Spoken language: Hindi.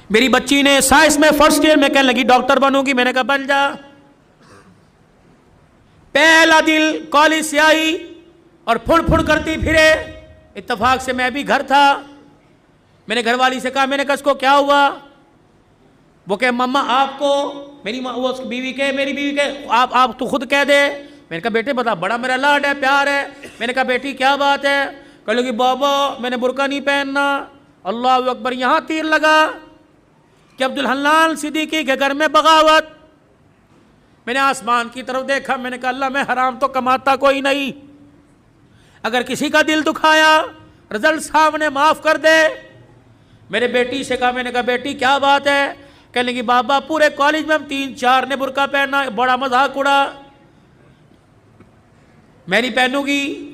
मेरी बच्ची ने साइंस में फर्स्ट ईयर में कहने लगी डॉक्टर बनूंगी। मैंने कहा बन जा। पहला दिन कॉलेज से आई और फुड़ फुड़ करती फिरे। इत्तेफाक से मैं भी घर था। मैंने घरवाली से कहा, मैंने कहा इसको क्या हुआ? वो कहे मम्मा आपको, मेरी वो बीवी के, मेरी बीवी के, आप तो खुद कह दे। मैंने कहा बेटे बता, बड़ा मेरा लाड है, प्यार है। मैंने कहा बेटी क्या बात है? कह लगी बाबा मैंने बुर्का नहीं पहनना। अल्लाह अकबर। यहाँ तीर लगा कि अब्दुल हन्नान सिद्दीकी के घर में बगावत। मैंने आसमान की तरफ देखा। मैंने कहा अल्लाह मैं हराम तो कमाता कोई नहीं, अगर किसी का दिल दुखाया रिजल्ट सामने माफ कर दे। मेरे बेटी से कहा, मैंने कहा बेटी क्या बात है? कहने लगी बाबा पूरे कॉलेज में हम 3-4 ने बुर्का पहना, बड़ा मजाक उड़ा, मैं नहीं पहनूंगी।